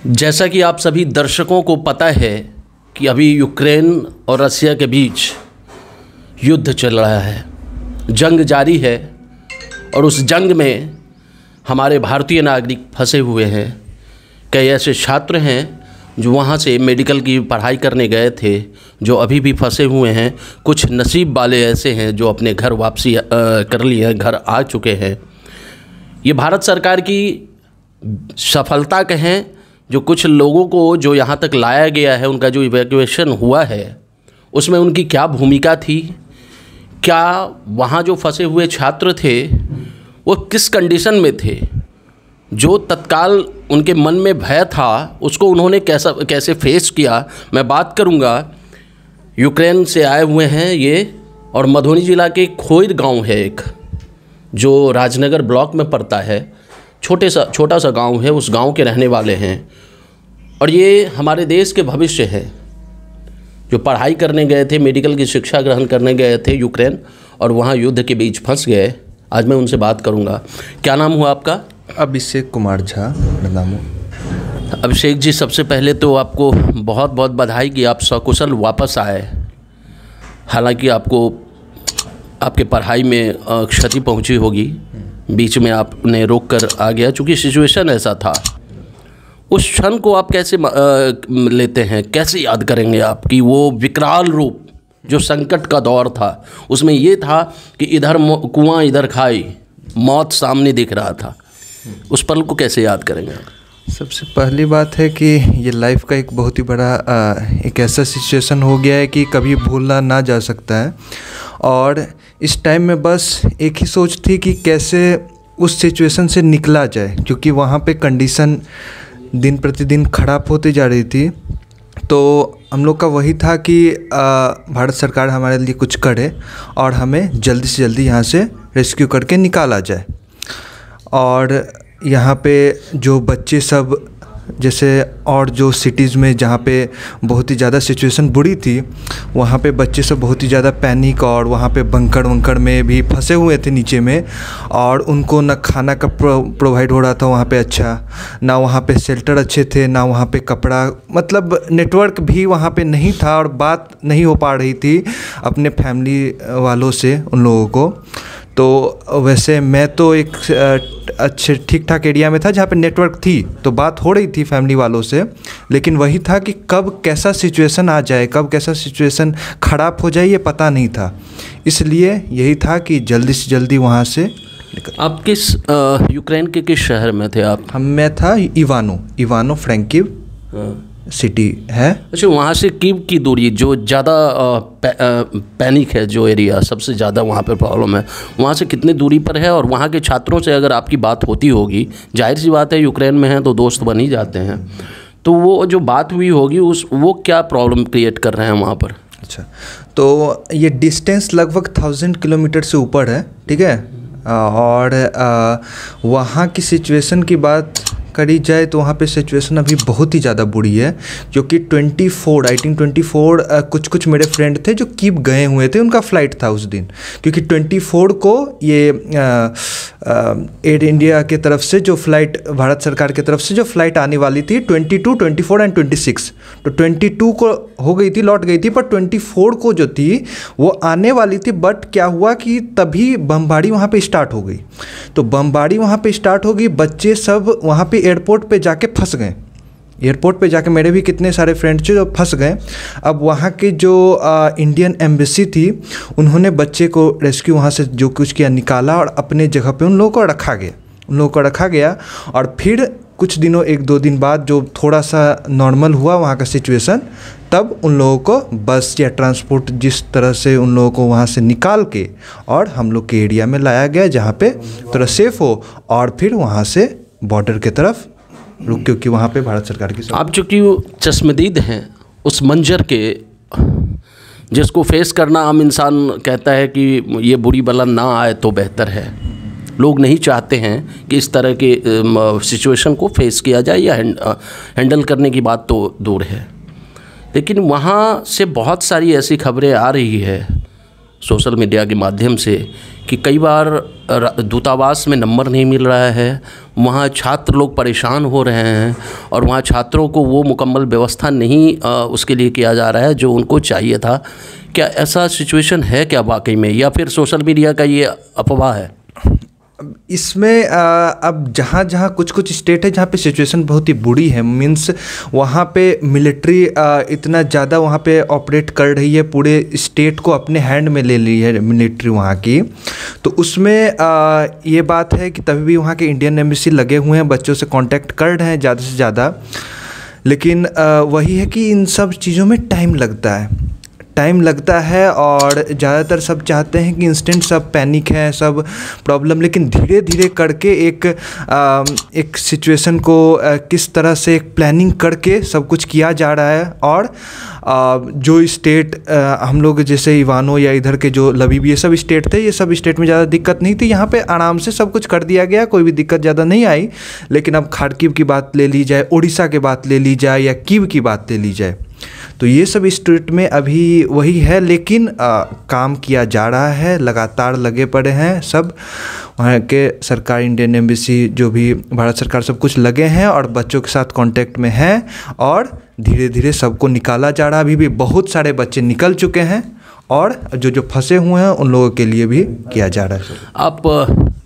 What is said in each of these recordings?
जैसा कि आप सभी दर्शकों को पता है कि अभी यूक्रेन और रसिया के बीच युद्ध चल रहा है, जंग जारी है और उस जंग में हमारे भारतीय नागरिक फंसे हुए हैं। कई ऐसे छात्र हैं जो वहाँ से मेडिकल की पढ़ाई करने गए थे, जो अभी भी फंसे हुए हैं। कुछ नसीब वाले ऐसे हैं जो अपने घर वापसी कर लिए, घर आ चुके हैं। ये भारत सरकार की सफलता कहें, जो कुछ लोगों को जो यहाँ तक लाया गया है, उनका जो इवैक्यूएशन हुआ है, उसमें उनकी क्या भूमिका थी, क्या वहाँ जो फंसे हुए छात्र थे वो किस कंडीशन में थे, जो तत्काल उनके मन में भय था उसको उन्होंने कैसे फेस किया, मैं बात करूँगा। यूक्रेन से आए हुए हैं ये, और मधुबनी ज़िला के खोइर गांव है एक, जो राजनगर ब्लॉक में पड़ता है। छोटा सा गांव है, उस गांव के रहने वाले हैं और ये हमारे देश के भविष्य हैं, जो पढ़ाई करने गए थे, मेडिकल की शिक्षा ग्रहण करने गए थे यूक्रेन, और वहाँ युद्ध के बीच फंस गए। आज मैं उनसे बात करूँगा। क्या नाम हुआ आपका? अभिषेक कुमार झा मेरा नाम है। अभिषेक जी, सबसे पहले तो आपको बहुत बहुत बधाई कि आप सकुशल वापस आए। हालांकि आपको आपके पढ़ाई में क्षति पहुंची होगी, बीच में आपने रोक कर आ गया चूँकि सिचुएशन ऐसा था। उस क्षण को आप कैसे लेते हैं, कैसे याद करेंगे आप कि वो विकराल रूप, जो संकट का दौर था, उसमें ये था कि इधर कुआं इधर खाई, मौत सामने दिख रहा था। उस पल को कैसे याद करेंगे आप? सबसे पहली बात है कि ये लाइफ का एक बहुत ही बड़ा एक ऐसा सिचुएशन हो गया है कि कभी भूलना ना जा सकता है। और इस टाइम में बस एक ही सोच थी कि कैसे उस सिचुएशन से निकला जाए, क्योंकि वहाँ पे कंडीशन दिन प्रतिदिन ख़राब होती जा रही थी। तो हम लोग का वही था कि भारत सरकार हमारे लिए कुछ करे और हमें जल्दी से जल्दी यहाँ से रेस्क्यू करके निकाला जाए। और यहाँ पे जो बच्चे सब, जैसे और जो सिटीज़ में जहाँ पे बहुत ही ज़्यादा सिचुएशन बुरी थी, वहाँ पे बच्चे सब बहुत ही ज़्यादा पैनिक और वहाँ पे बंकर में भी फंसे हुए थे नीचे में, और उनको ना खाना का प्रोवाइड हो रहा था वहाँ पे अच्छा, ना वहाँ पे शेल्टर अच्छे थे, ना वहाँ पे कपड़ा, मतलब नेटवर्क भी वहाँ पे नहीं था और बात नहीं हो पा रही थी अपने फैमिली वालों से उन लोगों को। तो वैसे मैं तो एक अच्छे ठीक ठाक एरिया में था जहाँ पे नेटवर्क थी, तो बात हो रही थी फैमिली वालों से, लेकिन वही था कि कब कैसा सिचुएशन आ जाए, कब कैसा सिचुएशन ख़राब हो जाए, ये पता नहीं था। इसलिए यही था कि जल्दी से जल्दी वहाँ से निकल। आप किस यूक्रेन के किस शहर में थे आप? मैं था इवानो फ्रैंकिव सिटी है। अच्छा, वहाँ से कीव की दूरी, जो ज़्यादा पैनिक है, जो एरिया सबसे ज़्यादा वहाँ पे प्रॉब्लम है, वहाँ से कितनी दूरी पर है? और वहाँ के छात्रों से अगर आपकी बात होती होगी, जाहिर सी बात है यूक्रेन में हैं तो दोस्त बन ही जाते हैं, तो वो जो बात हुई होगी वो क्या प्रॉब्लम क्रिएट कर रहे हैं वहाँ पर? अच्छा, तो ये डिस्टेंस लगभग 1000 किलोमीटर से ऊपर है, ठीक है। और वहाँ की सिचुएशन की बात करी जाए तो वहाँ पे सिचुएशन अभी बहुत ही ज़्यादा बुरी है, क्योंकि 24 कुछ मेरे फ्रेंड थे जो कीव गए हुए थे, उनका फ़्लाइट था उस दिन, क्योंकि 24 को ये एयर इंडिया के तरफ से जो फ़्लाइट, भारत सरकार की तरफ से जो फ़्लाइट आने वाली थी 22, 24 एंड 26, तो 22 को हो गई थी, लौट गई थी, पर 24 को जो थी वो आने वाली थी। बट क्या हुआ कि तभी बमबारी वहाँ पे स्टार्ट हो गई। तो बमबारी वहाँ पे स्टार्ट हो गई, बच्चे सब वहाँ पे एयरपोर्ट पे जाके फंस गए। एयरपोर्ट पे जाके मेरे भी कितने सारे फ्रेंड्स थे जो फंस गए। अब वहाँ के जो इंडियन एम्बेसी थी, उन्होंने बच्चे को रेस्क्यू वहाँ से जो कुछ किया, निकाला और अपने जगह पे उन लोगों को रखा गया। और फिर कुछ दिनों, 1-2 दिन बाद जो थोड़ा सा नॉर्मल हुआ वहाँ का सिचुएशन, तब उन लोगों को बस या ट्रांसपोर्ट जिस तरह से उन लोगों को वहाँ से निकाल के और हम लोग के एरिया में लाया गया जहाँ पे थोड़ा सेफ़ हो, और फिर वहाँ से बॉर्डर की तरफ रुक, क्योंकि वहाँ पे भारत सरकार की। आप चूँकि चश्मदीद हैं उस मंजर के, जिसको फेस करना आम इंसान कहता है कि ये बुरी बला ना आए तो बेहतर है। लोग नहीं चाहते हैं कि इस तरह के सिचुएशन को फेस किया जाए, या हैंडल करने की बात तो दूर है, लेकिन वहाँ से बहुत सारी ऐसी खबरें आ रही है, सोशल मीडिया के माध्यम से कि कई बार दूतावास में नंबर नहीं मिल रहा है, वहाँ छात्र लोग परेशान हो रहे हैं और वहाँ छात्रों को वो मुकम्मल व्यवस्था नहीं उसके लिए किया जा रहा है जो उनको चाहिए था। क्या ऐसा सिचुएशन है क्या वाकई में, या फिर सोशल मीडिया का ये अफवाह है? इसमें अब जहाँ जहाँ कुछ स्टेट है जहाँ पे सिचुएशन बहुत ही बुरी है, मीन्स वहाँ पे मिलिट्री इतना ज़्यादा वहाँ पे ऑपरेट कर रही है, पूरे स्टेट को अपने हैंड में ले ली है मिलिट्री वहाँ की। तो उसमें ये बात है कि तभी भी वहाँ के इंडियन एम्बेसी लगे हुए हैं, बच्चों से कांटेक्ट कर रहे हैं ज़्यादा से ज़्यादा। लेकिन वही है कि इन सब चीज़ों में टाइम लगता है और ज़्यादातर सब चाहते हैं कि इंस्टेंट, सब पैनिक है, सब प्रॉब्लम, लेकिन धीरे धीरे करके एक सिचुएशन को किस तरह से एक प्लानिंग करके सब कुछ किया जा रहा है। और जो स्टेट हम लोग जैसे इवानो या इधर के जो लबीब ये सब स्टेट थे, ये सब स्टेट में ज़्यादा दिक्कत नहीं थी, यहाँ पे आराम से सब कुछ कर दिया गया, कोई भी दिक्कत ज़्यादा नहीं आई। लेकिन अब खार्किव की बात ले ली जाए, उड़ीसा की बात ले ली जाए या कीव की बात ले ली जाए, तो ये सब स्टेट में अभी वही है। लेकिन काम किया जा रहा है, लगातार लगे पड़े हैं सब, वहाँ के सरकार, इंडियन एम्बेसी, जो भी भारत सरकार, सब कुछ लगे हैं और बच्चों के साथ कांटेक्ट में हैं और धीरे धीरे सबको निकाला जा रहा है। अभी भी बहुत सारे बच्चे निकल चुके हैं और जो फंसे हुए हैं उन लोगों के लिए भी किया जा रहा है। आप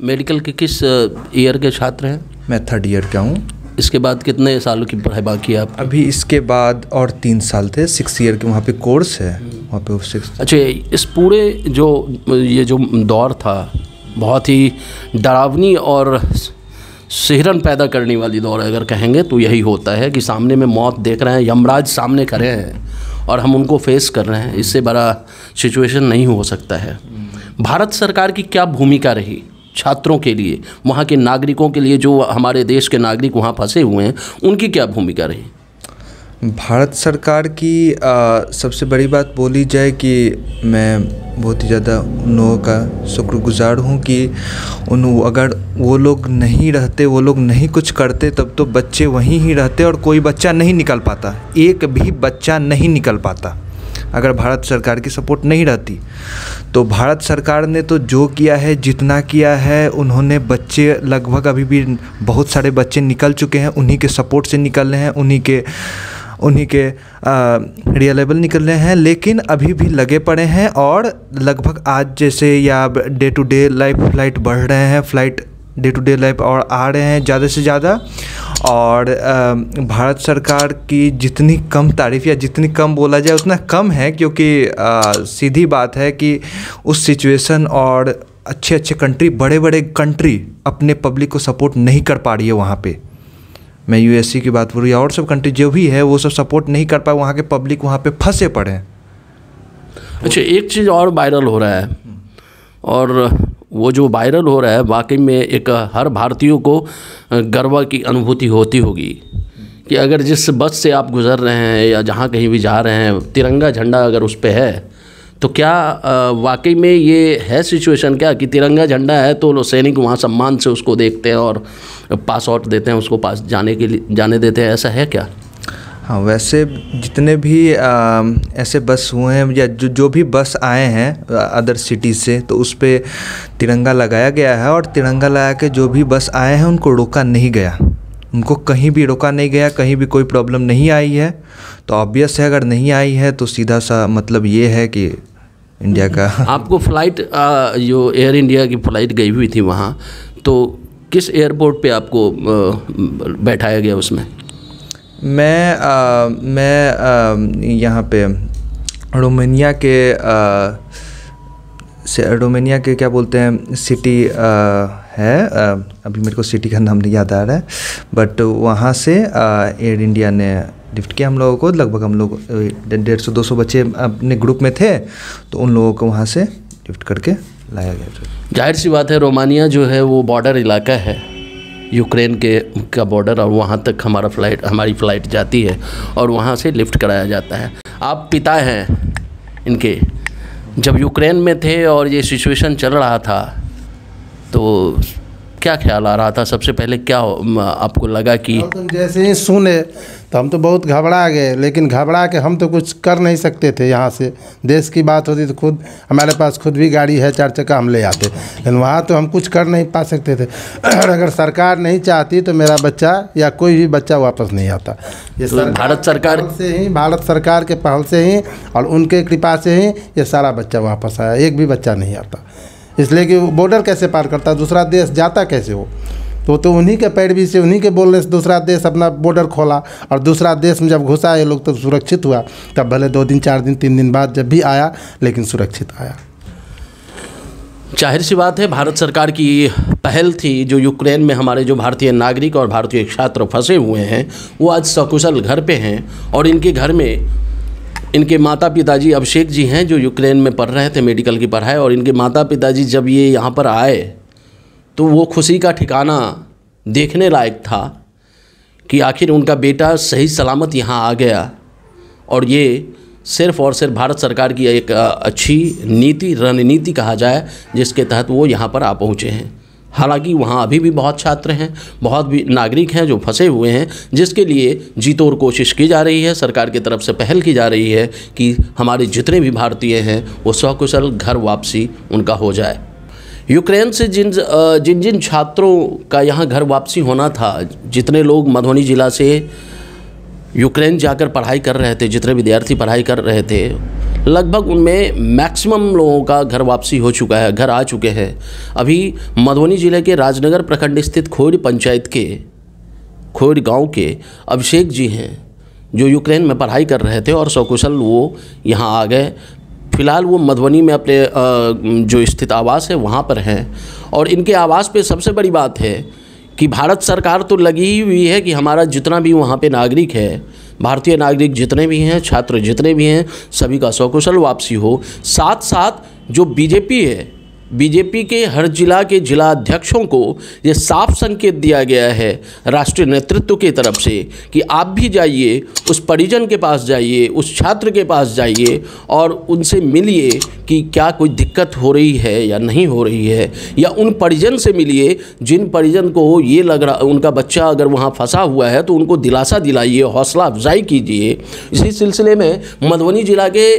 मेडिकल के किस ईयर के छात्र हैं? मैं 3rd ईयर का हूँ। इसके बाद कितने सालों की पढ़ाई बाकी है आप? अभी इसके बाद और 3 साल थे, 6 ईयर के वहाँ पे कोर्स है, वहाँ पे 6। अच्छा, इस पूरे ये जो दौर था, बहुत ही डरावनी और सिहरन पैदा करने वाली दौर अगर कहेंगे तो यही होता है कि सामने में मौत देख रहे हैं, यमराज सामने खड़े हैं और हम उनको फेस कर रहे हैं। इससे बड़ा सिचुएशन नहीं हो सकता है। भारत सरकार की क्या भूमिका रही छात्रों के लिए, वहाँ के नागरिकों के लिए, जो हमारे देश के नागरिक वहाँ फंसे हुए हैं, उनकी क्या भूमिका रही? भारत सरकार की सबसे बड़ी बात बोली जाए कि मैं बहुत ही ज़्यादा उन लोगों का शुक्रगुजार हूँ कि अगर वो लोग नहीं रहते, वो लोग नहीं कुछ करते, तब तो बच्चे वहीं ही रहते और कोई बच्चा नहीं निकल पाता, एक भी बच्चा नहीं निकल पाता अगर भारत सरकार की सपोर्ट नहीं रहती। तो भारत सरकार ने तो जो किया है, जितना किया है, उन्होंने बच्चे लगभग अभी भी बहुत सारे बच्चे निकल चुके हैं, उन्हीं के सपोर्ट से निकल रहे हैं, उन्हीं के रिलायबल निकल रहे हैं। लेकिन अभी भी लगे पड़े हैं और लगभग आज जैसे या day to day life flight बढ़ रहे हैं, flight day to day life और आ रहे हैं ज़्यादा से ज़्यादा। और भारत सरकार की जितनी कम तारीफ़ या जितनी कम बोला जाए उतना कम है, क्योंकि सीधी बात है कि उस सिचुएशन और अच्छे कंट्री, बड़े कंट्री अपने पब्लिक को सपोर्ट नहीं कर पा रही है वहाँ पे। मैं यूएसए की बात करूँ या और सब कंट्री जो भी है, वो सब सपोर्ट नहीं कर पाए, वहाँ के पब्लिक वहाँ पे फंसे पड़े हैं। अच्छा, एक चीज़ और वायरल हो रहा है, और वो जो वायरल हो रहा है वाकई में एक हर भारतीयों को गर्व की अनुभूति होती होगी कि अगर जिस बस से आप गुज़र रहे हैं या जहाँ कहीं भी जा रहे हैं, तिरंगा झंडा अगर उस पे है, तो क्या वाकई में ये है सिचुएशन क्या कि तिरंगा झंडा है तो सैनिक वहाँ सम्मान से उसको देखते हैं और पास आउट देते हैं, उसको पास जाने देते हैं, ऐसा है क्या? हाँ, वैसे जितने भी ऐसे बस हुए हैं या जो भी बस आए हैं अदर सिटी से, तो उस पर तिरंगा लगाया गया है और तिरंगा लगा के जो भी बस आए हैं उनको रोका नहीं गया, उनको कहीं भी रोका नहीं गया, कहीं भी कोई प्रॉब्लम नहीं आई है। तो ऑब्वियस है, अगर नहीं आई है तो सीधा सा मतलब ये है कि इंडिया का आपको फ़्लाइट जो एयर इंडिया की फ़्लाइट गई हुई थी वहाँ, तो किस एयरपोर्ट पे आपको बैठाया गया उसमें? मैं यहाँ पे रोमानिया के क्या बोलते हैं सिटी है, अभी मेरे को सिटी का नाम नहीं याद आ रहा है, बट वहाँ से एयर इंडिया ने लिफ्ट किया हम लोगों को। लगभग हम लोग 150-200 बच्चे अपने ग्रुप में थे, तो उन लोगों को वहाँ से लिफ्ट करके लाया गया। जाहिर सी बात है, रोमानिया जो है वो बॉर्डर इलाका है, यूक्रेन का बॉर्डर, और वहाँ तक हमारी फ़्लाइट जाती है और वहाँ से लिफ्ट कराया जाता है। आप पिता हैं इनके, जब यूक्रेन में थे और ये सिचुएशन चल रहा था, तो क्या ख्याल आ रहा था सबसे पहले, क्या आपको लगा कि जैसे ही सुने तो हम तो बहुत घबरा गए, लेकिन घबरा के हम तो कुछ कर नहीं सकते थे। यहाँ से देश की बात होती तो खुद हमारे पास खुद भी गाड़ी है 4 चक्का, हम ले आते, लेकिन वहाँ तो हम कुछ कर नहीं पा सकते थे। और अगर सरकार नहीं चाहती तो मेरा बच्चा या कोई भी बच्चा वापस नहीं आता। ये भारत सरकार के पहल से ही और उनके कृपा से ही ये सारा बच्चा वापस आया, एक भी बच्चा नहीं आता। इसलिए कि बॉर्डर कैसे पार करता, दूसरा देश जाता कैसे हो, तो उन्हीं के पैरवी से, उन्हीं के बोलने से दूसरा देश अपना बॉर्डर खोला। और दूसरा देश में जब घुसा ये लोग तो सुरक्षित हुआ, तब भले 2 दिन 4 दिन 3 दिन बाद जब भी आया, लेकिन सुरक्षित आया। जाहिर सी बात है, भारत सरकार की पहल थी। जो यूक्रेन में हमारे जो भारतीय नागरिक और भारतीय छात्र फंसे हुए हैं वो आज सकुशल घर पे हैं, और इनके घर में इनके माता पिताजी अभिषेक जी हैं जो यूक्रेन में पढ़ रहे थे मेडिकल की पढ़ाई, और इनके माता पिताजी जब ये यहाँ पर आए तो वो खुशी का ठिकाना देखने लायक था कि आखिर उनका बेटा सही सलामत यहाँ आ गया। और ये सिर्फ़ और सिर्फ भारत सरकार की एक अच्छी नीति, रणनीति कहा जाए, जिसके तहत वो यहाँ पर आ पहुँचे हैं। हालांकि वहाँ अभी भी बहुत छात्र हैं, बहुत भी नागरिक हैं जो फंसे हुए हैं, जिसके लिए जी तोड़ कोशिश की जा रही है। सरकार की तरफ से पहल की जा रही है कि हमारे जितने भी भारतीय हैं वो सकुशल घर वापसी उनका हो जाए। यूक्रेन से जिन छात्रों का यहाँ घर वापसी होना था, जितने लोग मधुबनी ज़िला से यूक्रेन जाकर पढ़ाई कर रहे थे, जितने विद्यार्थी पढ़ाई कर रहे थे, लगभग उनमें मैक्सिमम लोगों का घर वापसी हो चुका है, घर आ चुके हैं। अभी मधुबनी ज़िले के राजनगर प्रखंड स्थित खोड़ पंचायत के खोड़ गांव के अभिषेक जी हैं जो यूक्रेन में पढ़ाई कर रहे थे और सकुशल वो यहाँ आ गए। फ़िलहाल वो मधुबनी में अपने जो स्थित आवास है वहाँ पर हैं, और इनके आवास पे सबसे बड़ी बात है कि भारत सरकार तो लगी ही हुई है कि हमारा जितना भी वहाँ पे नागरिक है, भारतीय नागरिक जितने भी हैं, छात्र जितने भी हैं, सभी का सकुशल वापसी हो। साथ साथ जो बीजेपी है, बीजेपी के हर जिला के जिला अध्यक्षों को ये साफ संकेत दिया गया है राष्ट्रीय नेतृत्व की तरफ से कि आप भी जाइए, उस परिजन के पास जाइए, उस छात्र के पास जाइए और उनसे मिलिए कि क्या कोई दिक्कत हो रही है या नहीं हो रही है, या उन परिजन से मिलिए जिन परिजन को ये लग रहा उनका बच्चा अगर वहाँ फंसा हुआ है तो उनको दिलासा दिलाइए, हौसला अफजाई कीजिए। इसी सिलसिले में मधुबनी जिला के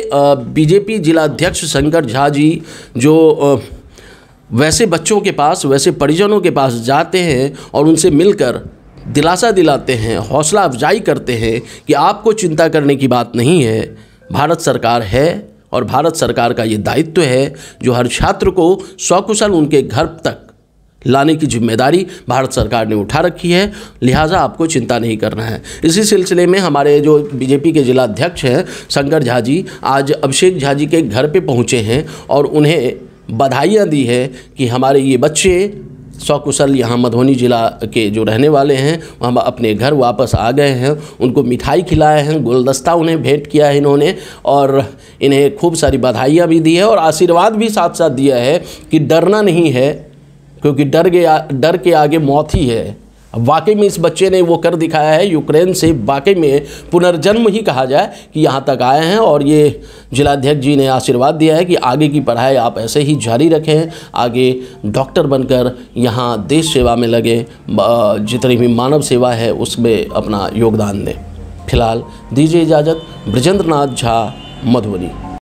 बीजेपी जिलाध्यक्ष शंकर झा जी जो वैसे बच्चों के पास, वैसे परिजनों के पास जाते हैं और उनसे मिलकर दिलासा दिलाते हैं, हौसला अफजाई करते हैं कि आपको चिंता करने की बात नहीं है, भारत सरकार है और भारत सरकार का ये दायित्व है जो हर छात्र को सकुशल उनके घर तक लाने की जिम्मेदारी भारत सरकार ने उठा रखी है, लिहाजा आपको चिंता नहीं करना है। इसी सिलसिले में हमारे जो बीजेपी के जिलाध्यक्ष हैं शंकर झा जी आज अभिषेक झा जी के घर पे पहुँचे हैं और उन्हें बधाइयाँ दी है कि हमारे ये बच्चे सकुशल यहाँ मधुबनी ज़िला के जो रहने वाले हैं वह अपने घर वापस आ गए हैं। उनको मिठाई खिलाए हैं, गुलदस्ता उन्हें भेंट किया है इन्होंने, और इन्हें खूब सारी बधाइयाँ भी दी है और आशीर्वाद भी साथ साथ दिया है कि डरना नहीं है, क्योंकि डर के आगे मौत ही है। वाकई में इस बच्चे ने वो कर दिखाया है, यूक्रेन से वाकई में पुनर्जन्म ही कहा जाए कि यहाँ तक आए हैं। और ये जिलाध्यक्ष जी ने आशीर्वाद दिया है कि आगे की पढ़ाई आप ऐसे ही जारी रखें, आगे डॉक्टर बनकर यहाँ देश सेवा में लगे, जितनी भी मानव सेवा है उसमें अपना योगदान दें। फिलहाल दीजिए इजाज़त। बृजेंद्र नाथ झा, मधुबनी।